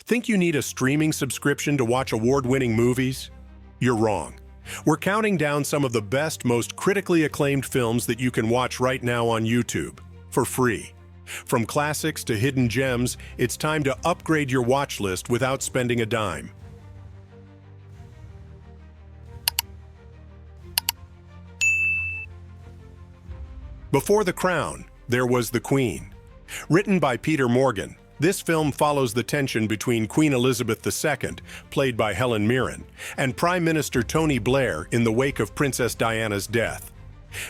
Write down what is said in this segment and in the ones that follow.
Think you need a streaming subscription to watch award-winning movies? You're wrong. We're counting down some of the best, most critically acclaimed films that you can watch right now on YouTube, for free. From classics to hidden gems, it's time to upgrade your watch list without spending a dime. Before the Crown, there was the Queen. Written by Peter Morgan, this film follows the tension between Queen Elizabeth II, played by Helen Mirren, and Prime Minister Tony Blair in the wake of Princess Diana's death.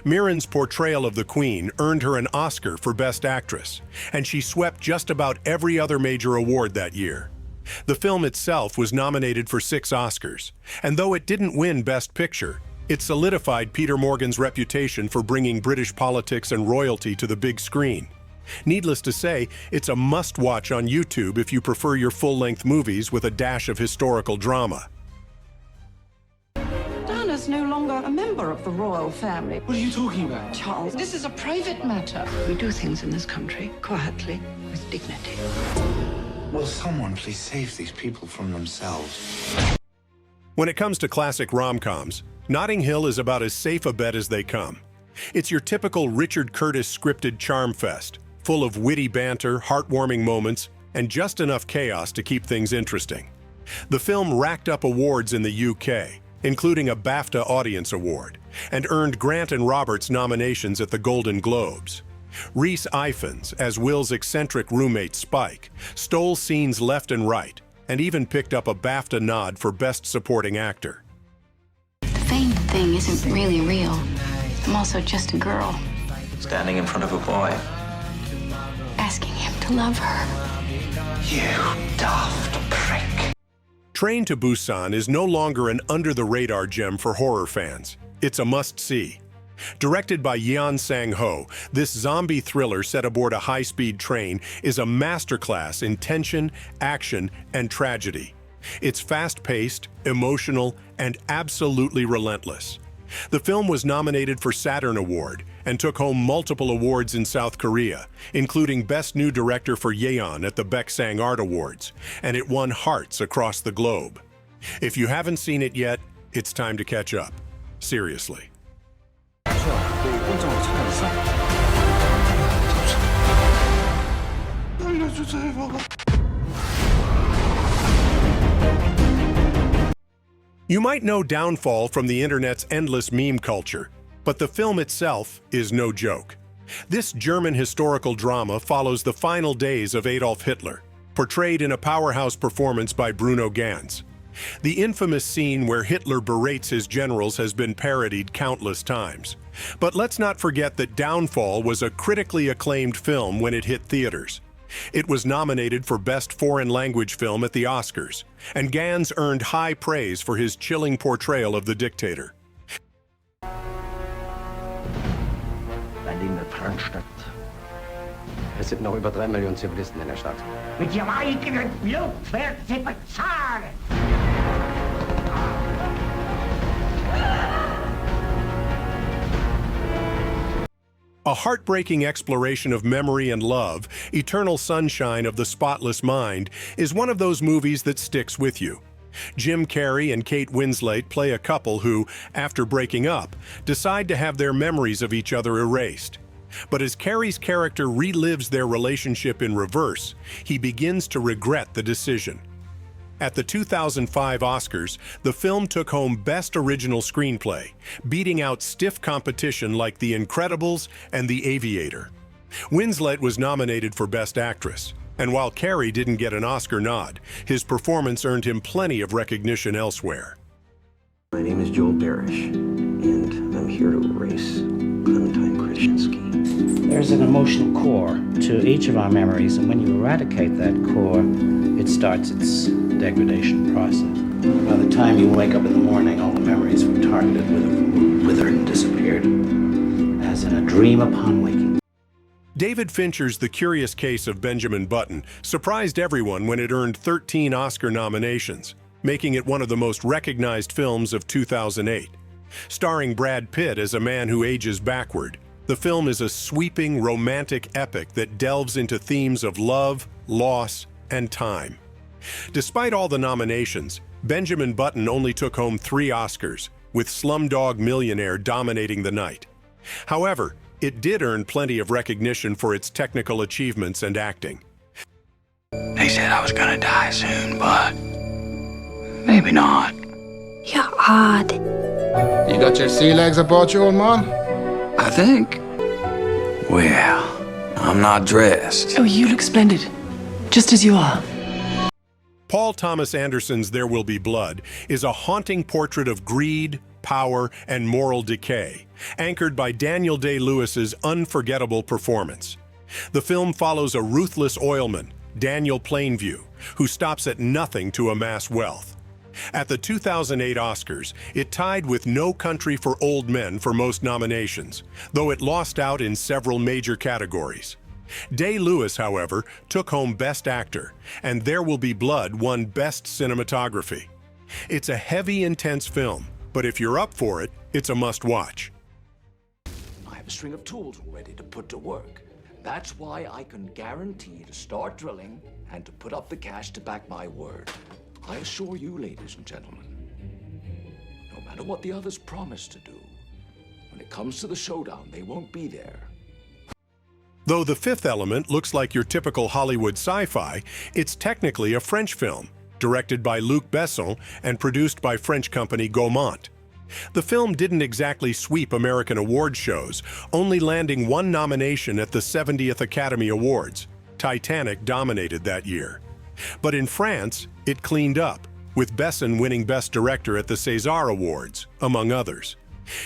Mirren's portrayal of the Queen earned her an Oscar for Best Actress, and she swept just about every other major award that year. The film itself was nominated for 6 Oscars, and though it didn't win Best Picture, it solidified Peter Morgan's reputation for bringing British politics and royalty to the big screen. Needless to say, it's a must-watch on YouTube if you prefer your full-length movies with a dash of historical drama. Diana's no longer a member of the royal family. What are you talking about? Charles, this is a private matter. We do things in this country quietly, with dignity. Will someone please save these people from themselves? When it comes to classic rom-coms, Notting Hill is about as safe a bet as they come. It's your typical Richard Curtis scripted charm fest, full of witty banter, heartwarming moments, and just enough chaos to keep things interesting. The film racked up awards in the UK, including a BAFTA Audience Award, and earned Grant and Roberts nominations at the Golden Globes. Rhys Ifans, as Will's eccentric roommate Spike, stole scenes left and right, and even picked up a BAFTA nod for Best Supporting Actor. The fame thing isn't really real. I'm also just a girl. Standing in front of a boy. Asking him to love her. You daft prick. Train to Busan is no longer an under-the-radar gem for horror fans. It's a must-see. Directed by Yeon Sang-ho, this zombie thriller set aboard a high-speed train is a masterclass in tension, action, and tragedy. It's fast-paced, emotional, and absolutely relentless. The film was nominated for Saturn Award and took home multiple awards in South Korea, including Best New Director for Yeon at the Baeksang Art Awards, and it won hearts across the globe. If you haven't seen it yet, it's time to catch up. Seriously. You might know Downfall from the internet's endless meme culture, but the film itself is no joke. This German historical drama follows the final days of Adolf Hitler, portrayed in a powerhouse performance by Bruno Ganz. The infamous scene where Hitler berates his generals has been parodied countless times. But let's not forget that Downfall was a critically acclaimed film when it hit theaters. It was nominated for Best Foreign Language Film at the Oscars, and Ganz earned high praise for his chilling portrayal of the dictator. Berlin wird Brandstadt. Es sind noch über 3 Millionen Zivilisten in der Stadt. Mit ihrem eigenen Blut werden sie bezahlen! A heartbreaking exploration of memory and love, Eternal Sunshine of the Spotless Mind is one of those movies that sticks with you. Jim Carrey and Kate Winslet play a couple who, after breaking up, decide to have their memories of each other erased. But as Carrey's character relives their relationship in reverse, he begins to regret the decision. At the 2005 Oscars, the film took home Best Original Screenplay, beating out stiff competition like The Incredibles and The Aviator. Winslet was nominated for Best Actress, and while Carrey didn't get an Oscar nod, his performance earned him plenty of recognition elsewhere. My name is Joel Barish, and I'm here to erase Clementine Krasinski. There's an emotional core to each of our memories, and when you eradicate that core, it starts its degradation process. By the time you wake up in the morning, all the memories were targeted would have withered and disappeared, as in a dream upon waking. David Fincher's The Curious Case of Benjamin Button surprised everyone when it earned 13 Oscar nominations, making it one of the most recognized films of 2008. Starring Brad Pitt as a man who ages backward, the film is a sweeping, romantic epic that delves into themes of love, loss, and time. Despite all the nominations, Benjamin Button only took home 3 Oscars, with Slumdog Millionaire dominating the night. However, it did earn plenty of recognition for its technical achievements and acting. They said I was gonna die soon, but maybe not. You're odd. You got your sea legs about you, old man? I think. Well, I'm not dressed. Oh, you look splendid. Just as you are. Paul Thomas Anderson's There Will Be Blood is a haunting portrait of greed, power, and moral decay, anchored by Daniel Day-Lewis's unforgettable performance. The film follows a ruthless oilman, Daniel Plainview, who stops at nothing to amass wealth. At the 2008 Oscars, it tied with No Country for Old Men for most nominations, though it lost out in several major categories. Day-Lewis, however, took home Best Actor, and There Will Be Blood won Best Cinematography. It's a heavy, intense film, but if you're up for it, it's a must-watch. I have a string of tools ready to put to work. That's why I can guarantee to start drilling and to put up the cash to back my word. I assure you, ladies and gentlemen, no matter what the others promise to do, when it comes to the showdown, they won't be there. Though The Fifth Element looks like your typical Hollywood sci-fi, it's technically a French film, directed by Luc Besson and produced by French company Gaumont. The film didn't exactly sweep American award shows, only landing 1 nomination at the 70th Academy Awards. Titanic dominated that year. But in France, it cleaned up, with Besson winning Best Director at the César Awards, among others.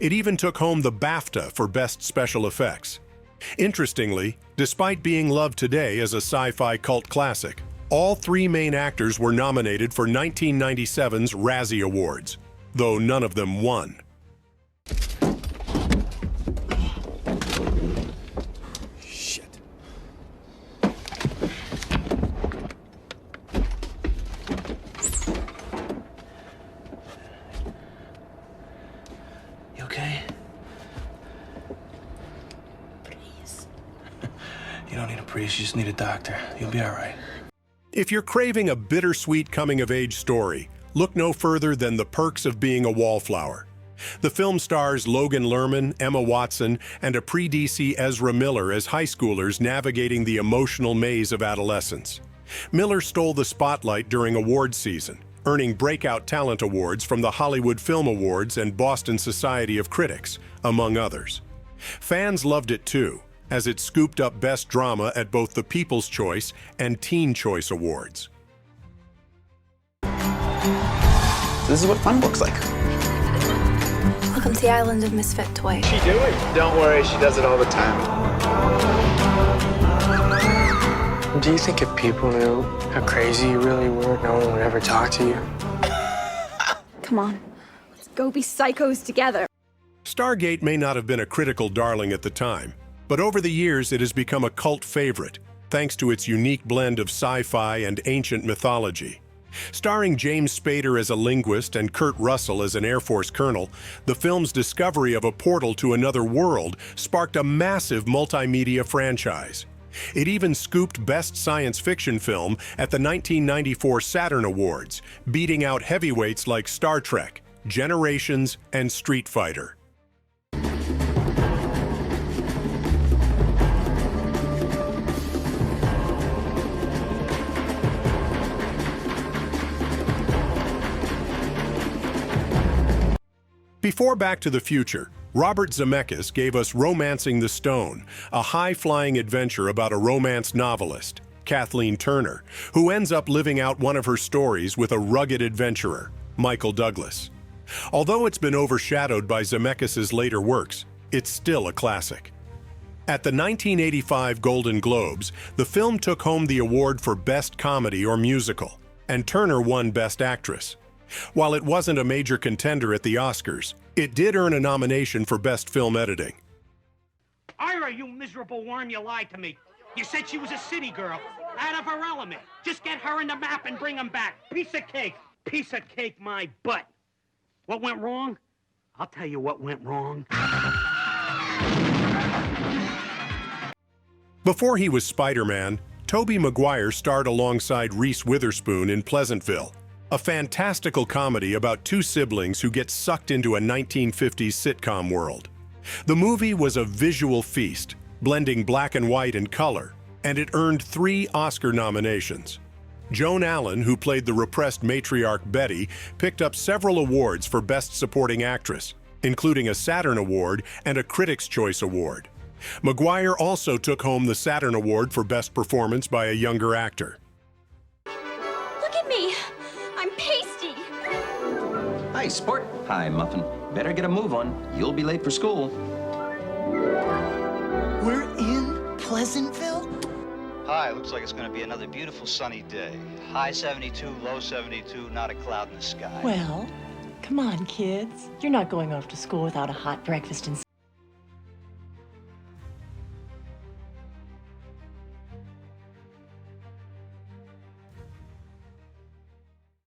It even took home the BAFTA for Best Special Effects. Interestingly, despite being loved today as a sci-fi cult classic, all 3 main actors were nominated for 1997's Razzie Awards, though none of them won. Shit. You okay? You don't need a priest, you just need a doctor. You'll be all right. If you're craving a bittersweet coming-of-age story, look no further than The Perks of Being a Wallflower. The film stars Logan Lerman, Emma Watson, and a pre-DC Ezra Miller as high schoolers navigating the emotional maze of adolescence. Miller stole the spotlight during awards season, earning Breakout Talent Awards from the Hollywood Film Awards and Boston Society of Critics, among others. Fans loved it too, as it scooped up Best Drama at both the People's Choice and Teen Choice Awards. This is what fun looks like. Welcome to the island of misfit toys. She doing? Don't worry, she does it all the time. Do you think if people knew how crazy you really were, no one would ever talk to you? Come on, let's go be psychos together. Stargate may not have been a critical darling at the time, but over the years it has become a cult favorite, thanks to its unique blend of sci-fi and ancient mythology. Starring James Spader as a linguist and Kurt Russell as an Air Force colonel, the film's discovery of a portal to another world sparked a massive multimedia franchise. It even scooped Best Science Fiction Film at the 1994 Saturn Awards, beating out heavyweights like Star Trek, Generations, and Street Fighter. Before Back to the Future, Robert Zemeckis gave us Romancing the Stone, a high-flying adventure about a romance novelist, Kathleen Turner, who ends up living out one of her stories with a rugged adventurer, Michael Douglas. Although it's been overshadowed by Zemeckis' later works, it's still a classic. At the 1985 Golden Globes, the film took home the award for Best Comedy or Musical, and Turner won Best Actress. While it wasn't a major contender at the Oscars, it did earn a nomination for Best Film Editing. Ira, you miserable worm, you lied to me. You said she was a city girl, out of her element. Just get her in the map and bring them back. Piece of cake. Piece of cake, my butt. What went wrong? I'll tell you what went wrong. Before he was Spider-Man, Tobey Maguire starred alongside Reese Witherspoon in Pleasantville, a fantastical comedy about two siblings who get sucked into a 1950s sitcom world. The movie was a visual feast, blending black and white and color, and it earned 3 Oscar nominations. Joan Allen, who played the repressed matriarch Betty, picked up several awards for Best Supporting Actress, including a Saturn Award and a Critics' Choice Award. Maguire also took home the Saturn Award for Best Performance by a Younger Actor. Look at me. I'm pasty. Hi, sport. Hi, Muffin. Better get a move on. You'll be late for school. We're in Pleasantville? Hi, looks like it's going to be another beautiful sunny day. High 72, low 72, not a cloud in the sky. Well, come on, kids. You're not going off to school without a hot breakfast and